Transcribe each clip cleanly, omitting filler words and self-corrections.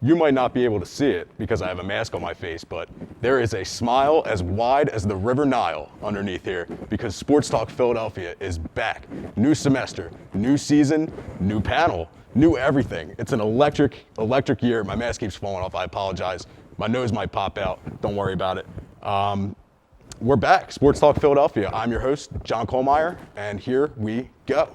You might not be able to see it because I have a mask on my face, but there is a smile as wide as the River Nile underneath here because Sports Talk Philadelphia is back. New semester, new season, new panel, new everything. It's an electric year. My mask keeps falling off. I apologize. My nose might pop out. Don't worry about it. We're back. Sports Talk Philadelphia. I'm your host, John Kohlmeyer, and here we go.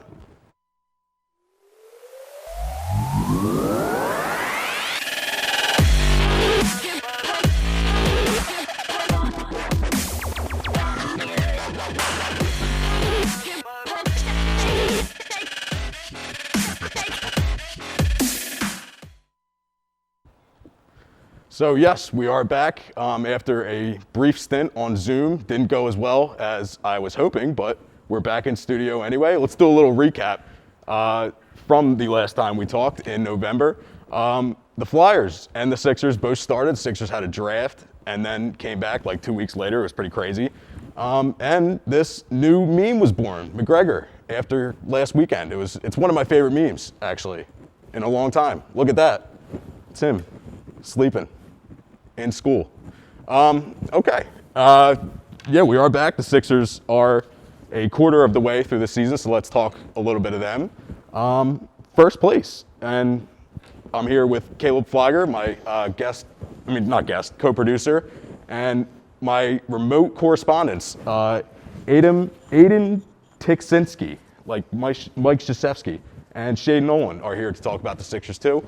So yes, we are back after a brief stint on Zoom. Didn't go as well as I was hoping, but we're back in studio anyway. Let's do a little recap from the last time we talked in November. The Flyers and the Sixers both started. Sixers had a draft and then came back like 2 weeks later. It was pretty crazy. And this new meme was born, McGregor, after last weekend. It's one of my favorite memes, actually, in a long time. Look at that. It's him sleeping in school. Okay. Yeah, we are back. The Sixers are a quarter of the way through the season, so let's talk a little bit of them. First place, and I'm here with Caleb Flagger, my co-producer, and my remote correspondents, Aiden Tiksinski, like Mike Krzyzewski, and Shane Nolan are here to talk about the Sixers too.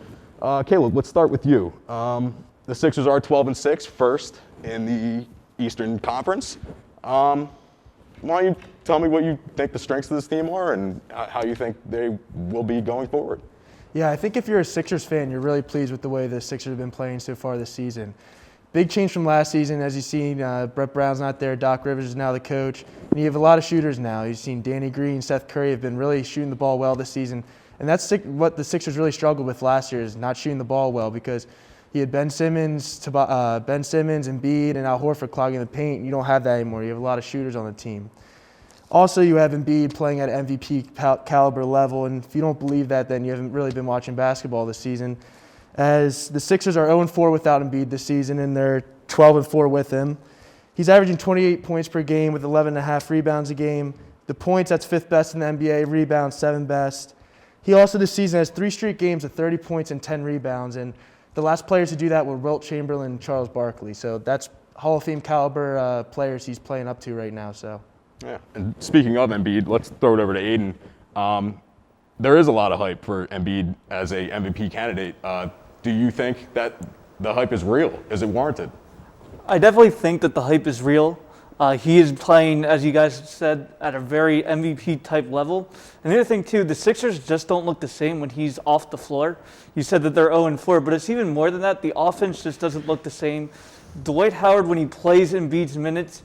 Caleb, let's start with you. The Sixers are 12-6, first in the Eastern Conference. Why don't you tell me what you think the strengths of this team are and how you think they will be going forward? Yeah, I think if you're a Sixers fan, you're really pleased with the way the Sixers have been playing so far this season. Big change from last season, as you've seen. Brett Brown's not there. Doc Rivers is now the coach. And you have a lot of shooters now. You've seen Danny Green, Seth Curry have been really shooting the ball well this season. And that's what the Sixers really struggled with last year, is not shooting the ball well, because you had Ben Simmons, Embiid, and Al Horford clogging the paint. You don't have that anymore. You have a lot of shooters on the team. Also, you have Embiid playing at MVP caliber level, and if you don't believe that, then you haven't really been watching basketball this season, as the Sixers are 0-4 without Embiid this season, and they're 12-4 with him. He's averaging 28 points per game with 11.5 rebounds a game. The points, that's 5th best in the NBA. Rebounds, 7th best. He also this season has 3 straight games of 30 points and 10 rebounds, and the last players to do that were Wilt Chamberlain and Charles Barkley. So that's Hall of Fame caliber players he's playing up to right now. So. Yeah, and speaking of Embiid, let's throw it over to Aiden. There is a lot of hype for Embiid as a MVP candidate. Do you think that the hype is real? Is it warranted? I definitely think that the hype is real. He is playing, as you guys said, at a very MVP-type level. And the other thing, too, the Sixers just don't look the same when he's off the floor. You said that they're 0-4, but it's even more than that. The offense just doesn't look the same. Dwight Howard, when he plays Embiid's minutes,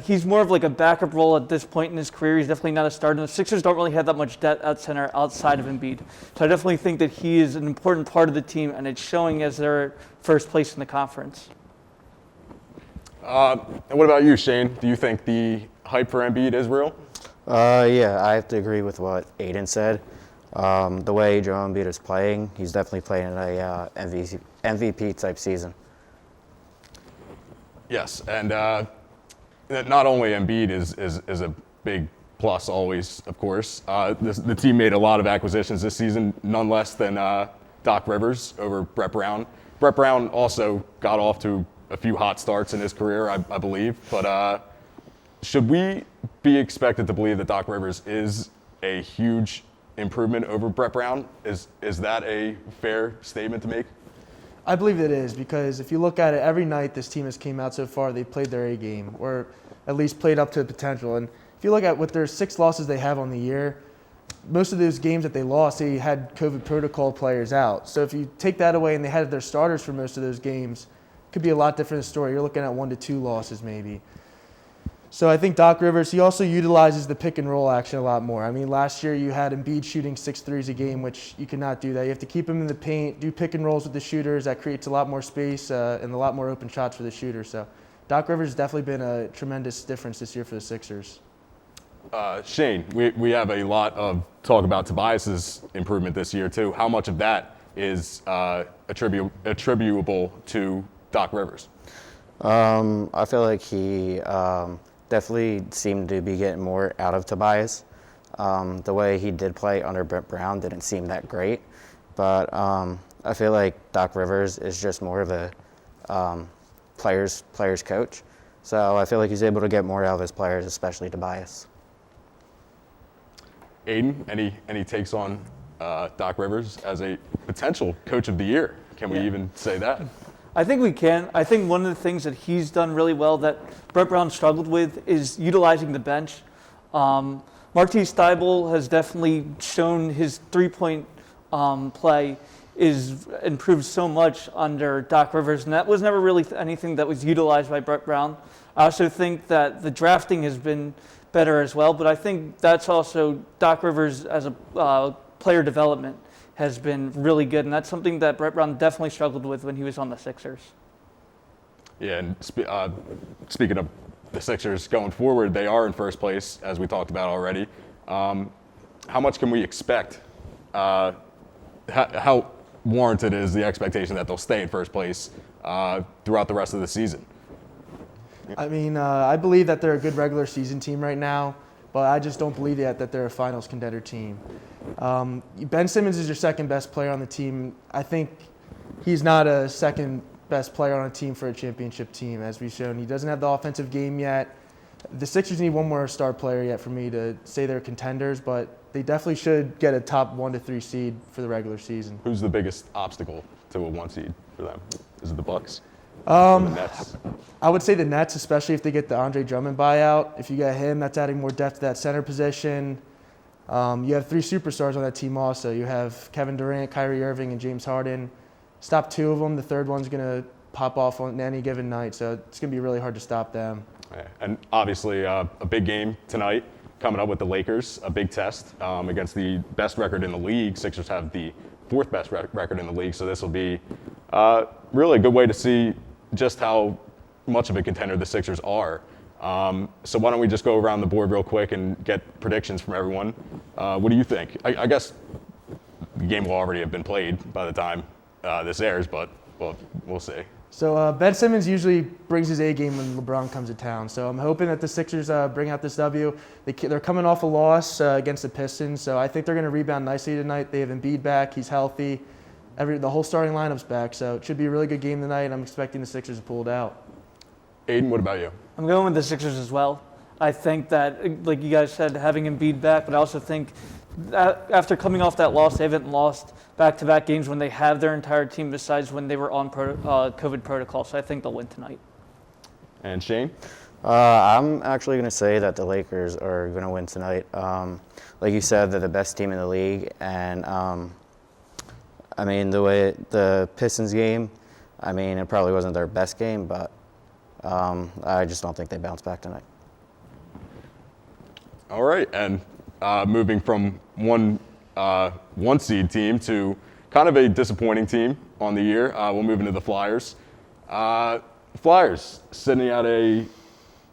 he's more of like a backup role at this point in his career. He's definitely not a starter. The Sixers don't really have that much depth at center outside of Embiid. So I definitely think that he is an important part of the team, and it's showing as they're first place in the conference. And what about you, Shane? Do you think the hype for Embiid is real? Yeah, I have to agree with what Aiden said. The way Joel Embiid is playing, he's definitely playing a MVP-type season. Yes, and not only Embiid is a big plus always, of course. The team made a lot of acquisitions this season, none less than Doc Rivers over Brett Brown. Brett Brown also got off to a few hot starts in his career, I believe. But should we be expected to believe that Doc Rivers is a huge improvement over Brett Brown? Is that a fair statement to make? I believe it is, because if you look at it, every night this team has came out so far, they've played their A game, or at least played up to the potential. And if you look at what their 6 losses they have on the year, most of those games that they lost, they had COVID protocol players out. So if you take that away and they had their starters for most of those games, it could be a lot different story. You're looking at 1 to 2 losses maybe. So I think Doc Rivers, he also utilizes the pick and roll action a lot more. I mean, last year you had Embiid shooting 6 threes a game, which you cannot do that. You have to keep him in the paint, do pick and rolls with the shooters. That creates a lot more space and a lot more open shots for the shooters. So Doc Rivers has definitely been a tremendous difference this year for the Sixers. Shane, we have a lot of talk about Tobias's improvement this year too. How much of that is attributable to Doc Rivers? I feel like he definitely seemed to be getting more out of Tobias. The way he did play under Brett Brown didn't seem that great, but I feel like Doc Rivers is just more of a players coach. So I feel like he's able to get more out of his players, especially Tobias. Aiden, any takes on Doc Rivers as a potential coach of the year? Can we even say that? I think we can. I think one of the things that he's done really well that Brett Brown struggled with is utilizing the bench. Martise Thybulle has definitely shown his three-point play is improved so much under Doc Rivers, and that was never really anything that was utilized by Brett Brown. I also think that the drafting has been better as well, but I think that's also Doc Rivers as a player development has been really good, and that's something that Brett Brown definitely struggled with when he was on the Sixers. Yeah, and speaking of the Sixers going forward, they are in first place, as we talked about already. How much can we expect? How warranted is the expectation that they'll stay in first place throughout the rest of the season? I mean, I believe that they're a good regular season team right now, but I just don't believe yet that they're a finals contender team. Ben Simmons is your second best player on the team. I think he's not a second best player on a team for a championship team, as we've shown. He doesn't have the offensive game yet. The Sixers need one more star player yet for me to say they're contenders, but they definitely should get a top 1 to 3 seed for the regular season. Who's the biggest obstacle to a 1 seed for them? Is it the Bucks? Or the Nets? I would say the Nets, especially if they get the Andre Drummond buyout. If you get him, that's adding more depth to that center position. You have 3 superstars on that team also. You have Kevin Durant, Kyrie Irving, and James Harden. Stop 2 of them, the third one's going to pop off on any given night, so it's going to be really hard to stop them. Yeah, and obviously a big game tonight coming up with the Lakers, a big test against the best record in the league. Sixers have the 4th best record in the league, so this will be really a good way to see just how much of a contender the Sixers are. So why don't we just go around the board real quick and get predictions from everyone. What do you think? I guess the game will already have been played by the time this airs, but we'll see. So Ben Simmons usually brings his A game when LeBron comes to town. So I'm hoping that the Sixers bring out this W. They're coming off a loss against the Pistons, so I think they're going to rebound nicely tonight. They have Embiid back. He's healthy. The whole starting lineup's back, so it should be a really good game tonight. I'm expecting the Sixers to pull it out. Aiden, what about you? I'm going with the Sixers as well. I think that, like you guys said, having Embiid back, but I also think that after coming off that loss, they haven't lost back-to-back games when they have their entire team besides when they were on COVID protocol. So I think they'll win tonight. And Shane? I'm actually going to say that the Lakers are going to win tonight. Like you said, they're the best team in the league. And, I mean, the Pistons game, I mean, it probably wasn't their best game, but I just don't think they bounce back tonight. All right, and moving from one seed team to kind of a disappointing team on the year, we'll move into the Flyers. Flyers sitting at a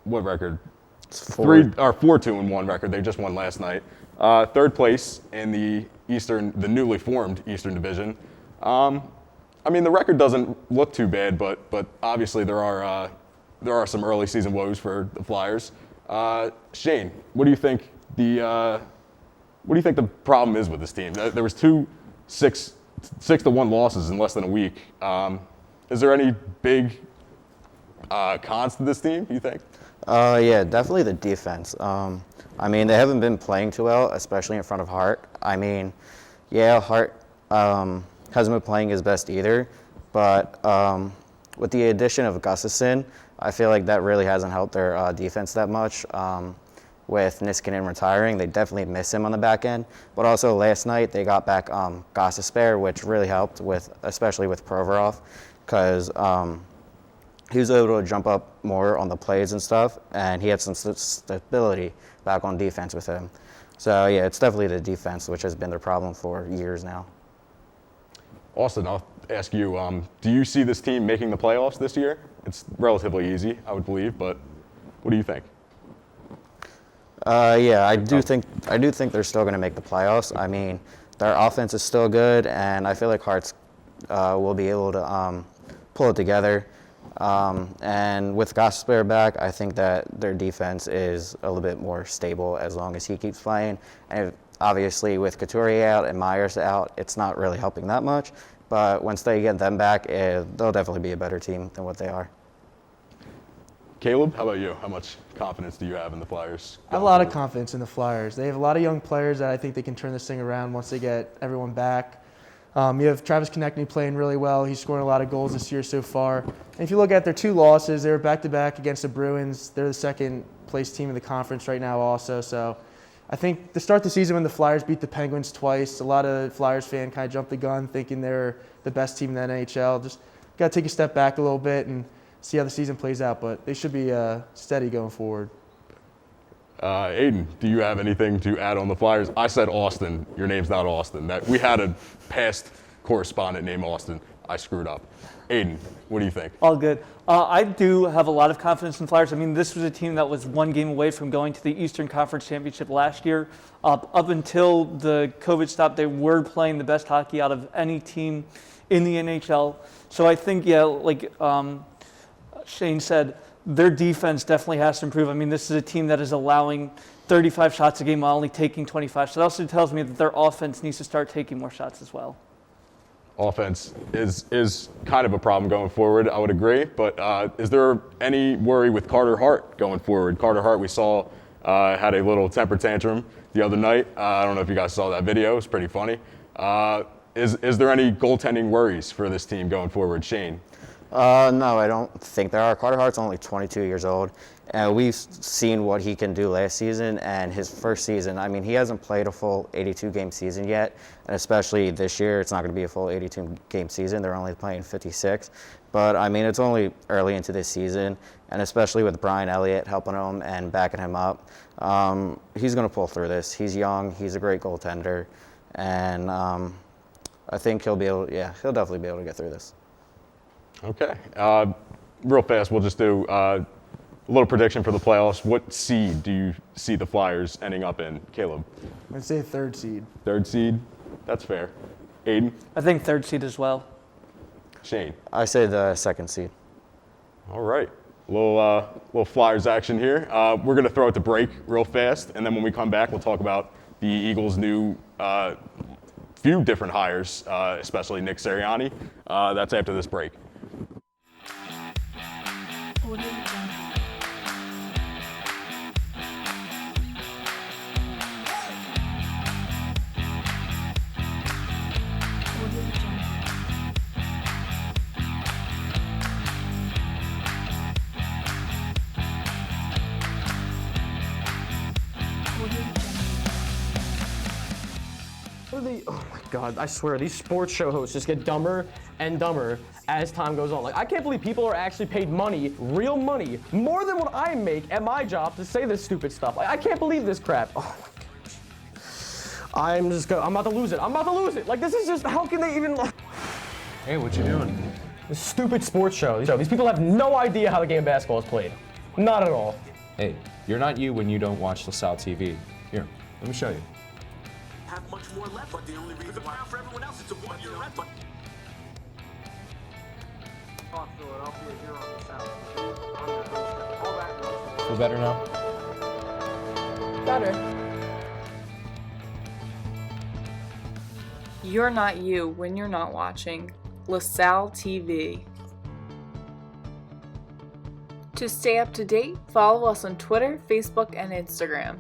what record? 4-2-1 record. They just won last night. 3rd place in the newly formed Eastern Division. I mean, the record doesn't look too bad, but obviously there are some early season woes for the Flyers. Shane, what do you think the problem is with this team? There was 2 6-1 losses in less than a week. Is there any big cons to this team, you think? Yeah, definitely the defense. I mean, they haven't been playing too well, especially in front of Hart. I mean, yeah, Hart hasn't been playing his best either, but with the addition of Gustafson, I feel like that really hasn't helped their defense that much. With Niskanen retiring, they definitely miss him on the back end. But also last night they got back Gostisbehere, which really helped especially with Provorov, because he was able to jump up more on the plays and stuff, and he had some stability back on defense with him. So yeah, it's definitely the defense, which has been their problem for years now. Austin, I'll ask you, do you see this team making the playoffs this year? It's relatively easy, I would believe, but what do you think? Yeah, I do think they're still going to make the playoffs. I mean, their offense is still good, and I feel like Hearts will be able to pull it together. And with Gosper back, I think that their defense is a little bit more stable as long as he keeps playing. And obviously, with Couturier out and Myers out, it's not really helping that much. But once they get them back, they'll definitely be a better team than what they are. Caleb, how about you? How much confidence do you have in the Flyers? I have a lot of confidence in the Flyers. They have a lot of young players that I think they can turn this thing around once they get everyone back. You have Travis Konechny playing really well. He's scoring a lot of goals this year so far. And if you look at their 2 losses, they were back-to-back against the Bruins. They're the second-place team in the conference right now also. So I think to start the season when the Flyers beat the Penguins twice, a lot of Flyers fans kind of jumped the gun thinking they're the best team in the NHL. Just got to take a step back a little bit and see how the season plays out. But they should be steady going forward. Aiden, do you have anything to add on the Flyers? I said Austin. Your name's not Austin. We had a past correspondent named Austin. I screwed up. Aiden, what do you think? All good. I do have a lot of confidence in the Flyers. I mean, this was a team that was 1 game away from going to the Eastern Conference Championship last year. Up until the COVID stop, they were playing the best hockey out of any team in the NHL. So I think, like Shane said, their defense definitely has to improve. I mean, this is a team that is allowing 35 shots a game while only taking 25. So that also tells me that their offense needs to start taking more shots as well. Offense is kind of a problem going forward, I would agree. But is there any worry with Carter Hart going forward? Carter Hart, we saw, had a little temper tantrum the other night. I don't know if you guys saw that video. It's pretty funny. Is there any goaltending worries for this team going forward? Shane? No, I don't think there are. Carter Hart's only 22 years old, and we've seen what he can do last season and his first season. I mean, he hasn't played a full 82-game season yet, and especially this year, it's not going to be a full 82-game season. They're only playing 56. But, I mean, it's only early into this season, and especially with Brian Elliott helping him and backing him up, he's going to pull through this. He's young. He's a great goaltender, and I think he'll definitely be able to get through this. Okay. Real fast, we'll just do a little prediction for the playoffs. What seed do you see the Flyers ending up in, Caleb? I'd say 3rd seed. 3rd seed? That's fair. Aiden? I think 3rd seed as well. Shane? I say the 2nd seed. All right. Little Flyers action here. We're going to throw it to break real fast, and then when we come back, we'll talk about the Eagles' new few different hires, especially Nick Sirianni. That's after this break. Oh my God, I swear, these sports show hosts just get dumber and dumber as time goes on. Like, I can't believe people are actually paid money, real money, more than what I make at my job to say this stupid stuff. I can't believe this crap. Oh my gosh. I'm about to lose it. I'm about to lose it. Like, this is just, how can they even... Hey, what you doing? This stupid sports show. These people have no idea how the game of basketball is played. Not at all. Hey, you're not you when you don't watch LaSalle TV. Here, let me show you. Have much more left, but the only reason why for everyone else it's a 1-year rent. Feel better now? Better. You're not you when you're not watching LaSalle TV. To stay up to date, follow us on Twitter, Facebook, and Instagram.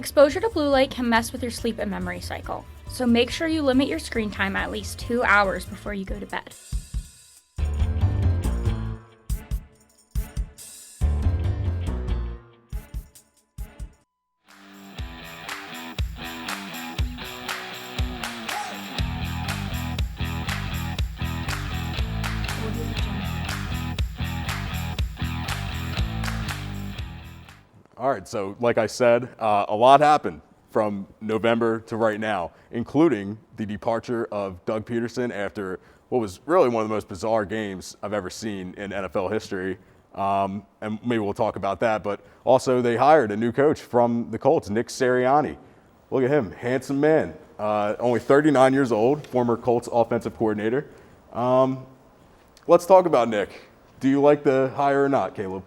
Exposure to blue light can mess with your sleep and memory cycle, so make sure you limit your screen time at least 2 hours before you go to bed. All right, so like I said, a lot happened from November to right now, including the departure of Doug Peterson after what was really one of the most bizarre games I've ever seen in NFL history. And maybe we'll talk about that. But also they hired a new coach from the Colts, Nick Sirianni. Look at him, handsome man, only 39 years old, former Colts offensive coordinator. Let's talk about Nick. Do you like the hire or not, Caleb?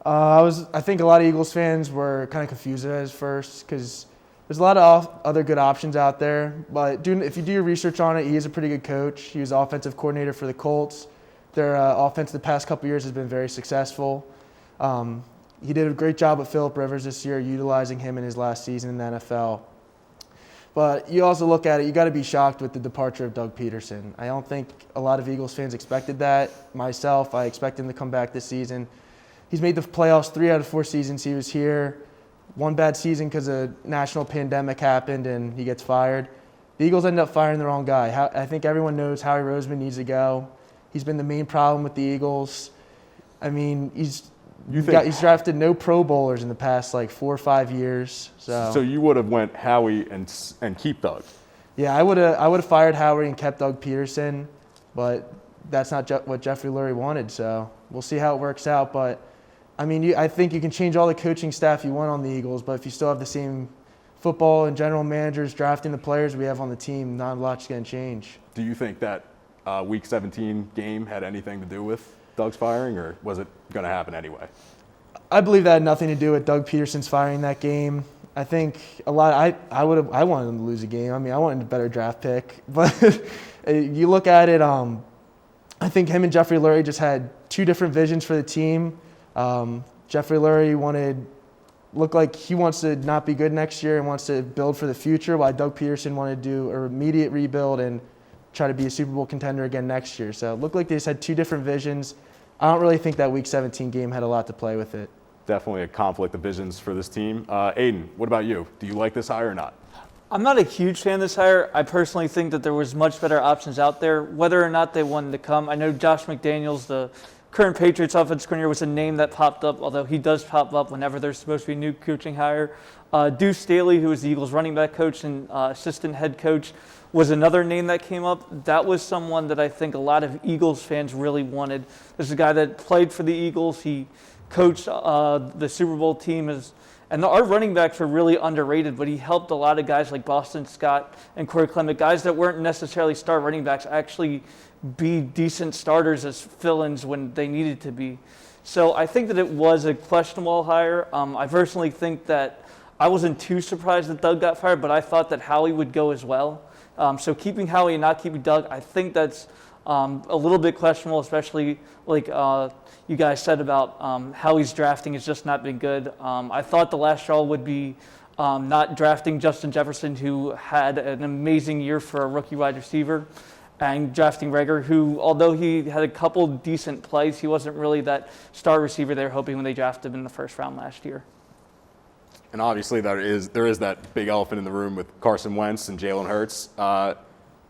I think a lot of Eagles fans were kind of confused at first because there's a lot of other good options out there. But if you do your research on it, he is a pretty good coach. He was offensive coordinator for the Colts. Their offense the past couple years has been very successful. He did a great job with Phillip Rivers this year, utilizing him in his last season in the NFL. But you also look at it, you got to be shocked with the departure of Doug Peterson. I don't think a lot of Eagles fans expected that. Myself, I expect him to come back this season. He's made the playoffs 3 out of 4 seasons he was here. One bad season because a national pandemic happened and he gets fired. The Eagles end up firing the wrong guy. I think everyone knows Howie Roseman needs to go. He's been the main problem with the Eagles. I mean, he's drafted no Pro Bowlers in the past 4 or 5 years. So you would have went Howie and keep Doug? Yeah, I would have fired Howie and kept Doug Peterson, but that's not what Jeffrey Lurie wanted. So we'll see how it works out. But I mean, I think you can change all the coaching staff you want on the Eagles, but if you still have the same football and general managers drafting the players we have on the team, not a lot's going to change. Do you think that Week 17 game had anything to do with Doug's firing, or was it going to happen anyway? I believe that had nothing to do with Doug Peterson's firing that game. I think I wanted him to lose a game. I mean, I wanted a better draft pick, but you look at it. I think him and Jeffrey Lurie just had 2 different visions for the team. Jeffrey Lurie looked like he wants to not be good next year and wants to build for the future, while Doug Peterson wanted to do an immediate rebuild and try to be a Super Bowl contender again next year. So it looked like they just had 2 different visions. I don't really think that Week 17 game had a lot to play with it. Definitely a conflict of visions for this team. Aiden, what about you? Do you like this hire or not? I'm not a huge fan of this hire. I personally think that there was much better options out there, whether or not they wanted to come. I know Josh McDaniels, the current Patriots offensive coordinator, was a name that popped up, although he does pop up whenever there's supposed to be a new coaching hire. Deuce Staley, who was the Eagles running back coach and assistant head coach, was another name that came up. That was someone that I think a lot of Eagles fans really wanted. This is a guy that played for the Eagles. He coached the Super Bowl team. And our running backs were really underrated, but he helped a lot of guys like Boston Scott and Corey Clement, guys that weren't necessarily star running backs, actually be decent starters as fill-ins when they needed to be. So I think that it was a questionable hire. I personally think that I wasn't too surprised that Doug got fired, but I thought that Howie would go as well. So keeping Howie and not keeping Doug, I think that's a little bit questionable, especially like you guys said about Howie's drafting has just not been good. I thought the last straw would be not drafting Justin Jefferson, who had an amazing year for a rookie wide receiver, and drafting Rager, who, although he had a couple decent plays, he wasn't really that star receiver they were hoping when they drafted him in the first round last year. And obviously there is that big elephant in the room with Carson Wentz and Jalen Hurts.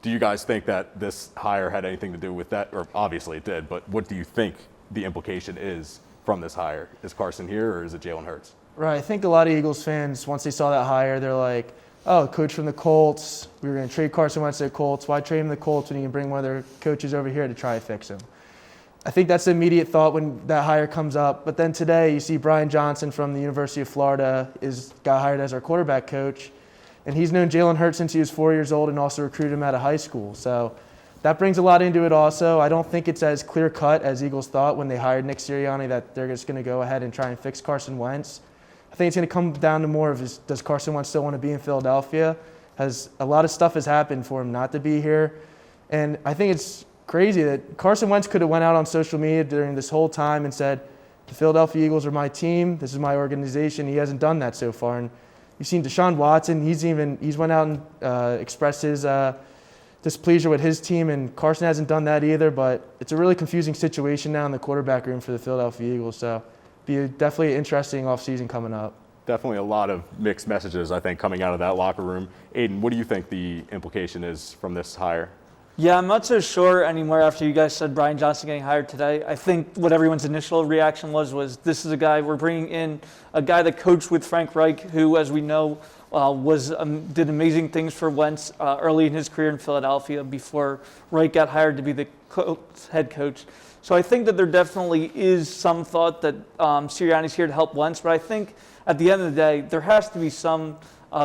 Do you guys think that this hire had anything to do with that? Or obviously it did, but what do you think the implication is from this hire? Is Carson here or is it Jalen Hurts? Right. I think a lot of Eagles fans, once they saw that hire, they're like, oh, coach from the Colts. We were going to trade Carson Wentz to the Colts. Why trade him to the Colts when you can bring one of their coaches over here to try to fix him? I think that's the immediate thought when that hire comes up. But then today you see Brian Johnson from the University of Florida got hired as our quarterback coach. And he's known Jalen Hurts since he was 4 years old and also recruited him out of high school. So that brings a lot into it also. I don't think it's as clear-cut as Eagles thought when they hired Nick Sirianni that they're just going to go ahead and try and fix Carson Wentz. I think it's going to come down to more of does Carson Wentz still want to be in Philadelphia? A lot of stuff has happened for him not to be here. And I think it's crazy that Carson Wentz could have went out on social media during this whole time and said, the Philadelphia Eagles are my team. This is my organization. He hasn't done that so far. And You've seen Deshaun Watson. He's went out and expressed his displeasure with his team, and Carson hasn't done that either. But it's a really confusing situation now in the quarterback room for the Philadelphia Eagles. So be definitely an interesting offseason coming up. Definitely a lot of mixed messages, I think, coming out of that locker room. Aiden, what do you think the implication is from this hire? Yeah, I'm not so sure anymore after you guys said Brian Johnson getting hired today. I think what everyone's initial reaction was this is a guy, we're bringing in a guy that coached with Frank Reich, who, as we know, did amazing things for Wentz early in his career in Philadelphia before Reich got hired to be the head coach. So I think that there definitely is some thought that Sirianni's here to help Wentz, but I think at the end of the day, there has to be some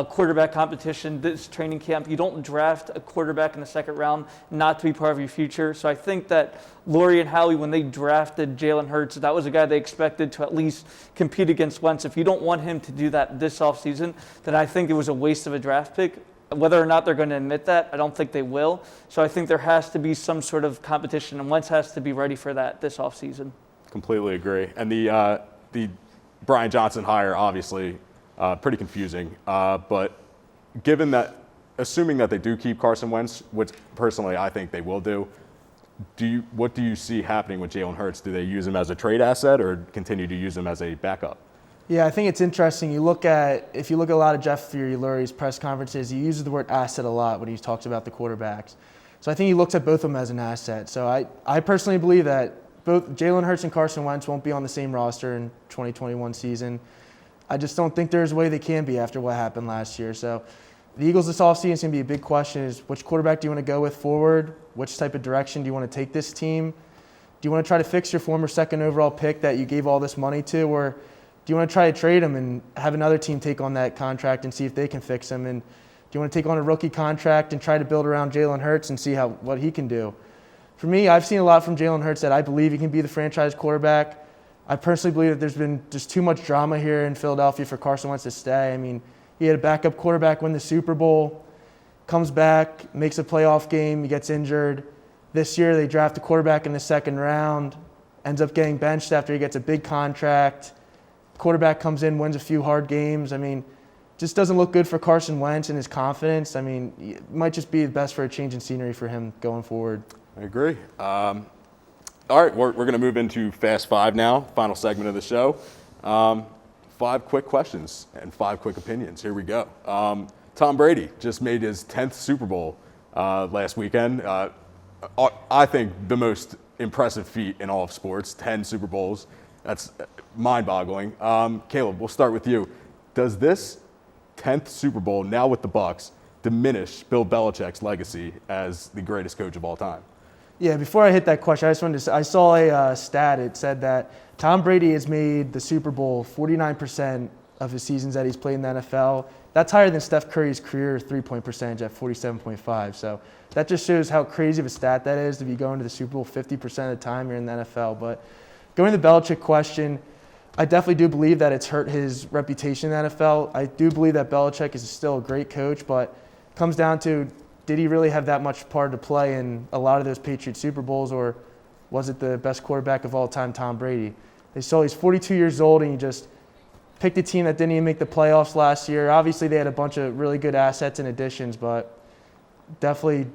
quarterback competition this training camp. You don't draft a quarterback in the second round not to be part of your future. So I think that Laurie and Howie, when they drafted Jalen Hurts, that was a guy they expected to at least compete against Wentz. If you don't want him to do that this offseason, then I think it was a waste of a draft pick. Whether or not they're going to admit that, I don't think they will. So I think there has to be some sort of competition, and Wentz has to be ready for that this offseason. Completely agree. And the Brian Johnson hire, obviously, pretty confusing. But assuming that they do keep Carson Wentz, which personally I think they will do, what do you see happening with Jalen Hurts? Do they use him as a trade asset or continue to use him as a backup? Yeah, I think it's interesting. If you look at a lot of Jeff Lurie's press conferences, he uses the word asset a lot when he talks about the quarterbacks. So I think he looks at both of them as an asset. So I personally believe that both Jalen Hurts and Carson Wentz won't be on the same roster in 2021 season. I just don't think there's a way they can be after what happened last year. So the Eagles this offseason is going to be a big question is which quarterback do you want to go with forward? Which type of direction do you want to take this team? Do you want to try to fix your former second overall pick that you gave all this money to, or do you want to try to trade him and have another team take on that contract and see if they can fix him? And do you want to take on a rookie contract and try to build around Jalen Hurts and see what he can do? For me, I've seen a lot from Jalen Hurts that I believe he can be the franchise quarterback. I personally believe that there's been just too much drama here in Philadelphia for Carson Wentz to stay. I mean, he had a backup quarterback win the Super Bowl, comes back, makes a playoff game, he gets injured. This year they draft a quarterback in the second round, ends up getting benched after he gets a big contract. Quarterback comes in, wins a few hard games. I mean, just doesn't look good for Carson Wentz and his confidence. I mean, it might just be best for a change in scenery for him going forward. I agree. All right, we're going to move into Fast Five now, final segment of the show. 5 quick questions and 5 quick opinions. Here we go. Tom Brady just made his 10th Super Bowl last weekend. I think the most impressive feat in all of sports, 10 Super Bowls. That's mind-boggling. Caleb, we'll start with you. Does this 10th Super Bowl, now with the Bucs, diminish Bill Belichick's legacy as the greatest coach of all time? Yeah, before I hit that question, I just wanted to say, I saw a stat. It said that Tom Brady has made the Super Bowl 49% of his seasons that he's played in the NFL. That's higher than Steph Curry's career three-point percentage at 47.5. So that just shows how crazy of a stat that is to be going to the Super Bowl 50% of the time you're in the NFL. But going to the Belichick question, I definitely do believe that it's hurt his reputation in the NFL. I do believe that Belichick is still a great coach, but it comes down to, did he really have that much part to play in a lot of those Patriots Super Bowls, or was it the best quarterback of all time, Tom Brady? He's 42 years old, and he just picked a team that didn't even make the playoffs last year. Obviously, they had a bunch of really good assets and additions, but definitely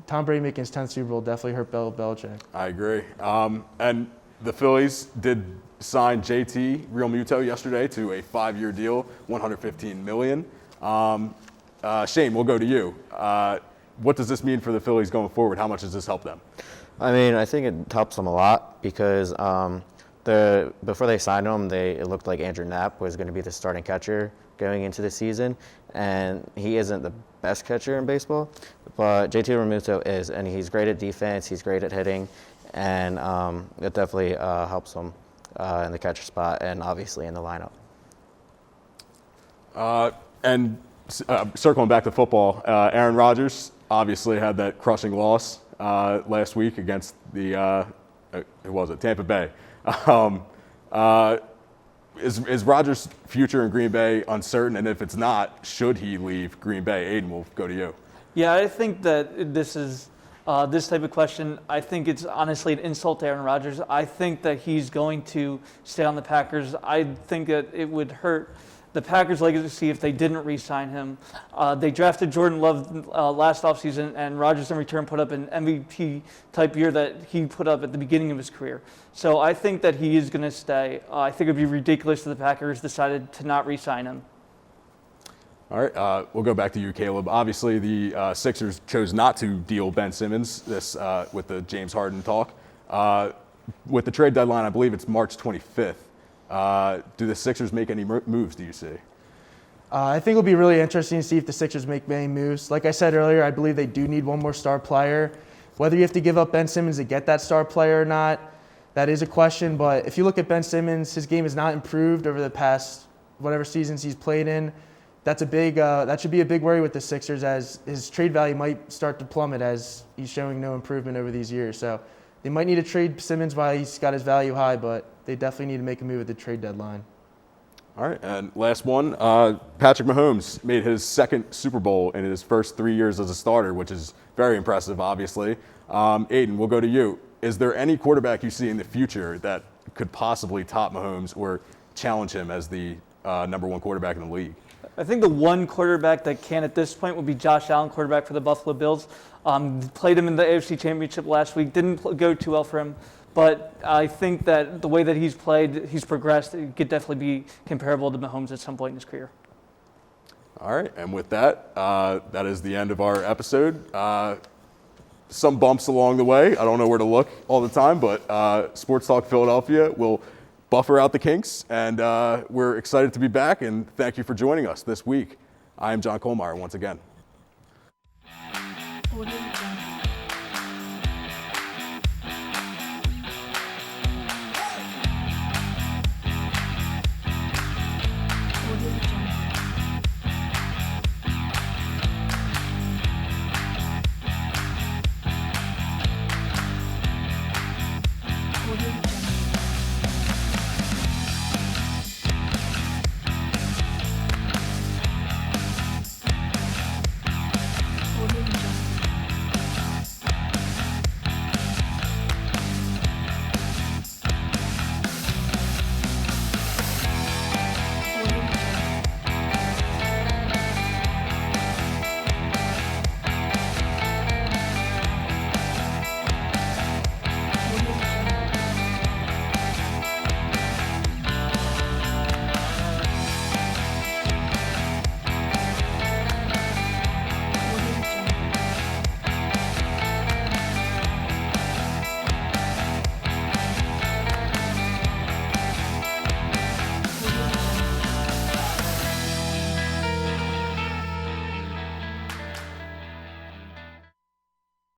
Tom Brady making his 10th Super Bowl definitely hurt Bill Belichick. I agree. And the Phillies did sign JT Realmuto yesterday to a 5-year deal, $115 million. Shane, we'll go to you. What does this mean for the Phillies going forward? How much does this help them? I mean, I think it helps them a lot because before they signed him, it looked like Andrew Knapp was going to be the starting catcher going into the season, and he isn't the best catcher in baseball, but JT Realmuto is, and he's great at defense, he's great at hitting, and it definitely helps him in the catcher spot and obviously in the lineup. Circling back to football, Aaron Rodgers obviously had that crushing loss last week against Tampa Bay. Is Rodgers' future in Green Bay uncertain? And if it's not, should he leave Green Bay? Aiden, we'll go to you. Yeah, I think that this is this type of question. I think it's honestly an insult to Aaron Rodgers. I think that he's going to stay on the Packers. I think that it would hurt the Packers' legacy if they didn't re-sign him. They drafted Jordan Love last offseason, and Rodgers in return put up an MVP-type year that he put up at the beginning of his career. So I think that he is going to stay. I think it would be ridiculous if the Packers decided to not re-sign him. All right, we'll go back to you, Caleb. Obviously, the Sixers chose not to deal Ben Simmons this with the James Harden talk. With the trade deadline, I believe it's March 25th. Do the Sixers make any moves, do you see? I think it'll be really interesting to see if the Sixers make many moves. Like I said earlier, I believe they do need one more star player. Whether you have to give up Ben Simmons to get that star player or not, that is a question. But if you look at Ben Simmons, his game has not improved over the past whatever seasons he's played in. That should be a big worry with the Sixers, as his trade value might start to plummet as he's showing no improvement over these years. So they might need to trade Simmons while he's got his value high, but they definitely need to make a move at the trade deadline. All right, and last one, Patrick Mahomes made his second Super Bowl in his first 3 years as a starter, which is very impressive, obviously. Aiden, we'll go to you. Is there any quarterback you see in the future that could possibly top Mahomes or challenge him as the number one quarterback in the league? I think the one quarterback that can at this point would be Josh Allen, quarterback for the Buffalo Bills. Played him in the AFC Championship last week. Didn't go too well for him. But I think that the way that he's played, he's progressed, it could definitely be comparable to Mahomes at some point in his career. All right, and with that, that is the end of our episode. Some bumps along the way. I don't know where to look all the time, but Sports Talk Philadelphia will buffer out the kinks, and we're excited to be back, and thank you for joining us this week. I am John Colmeyer once again. What are you doing?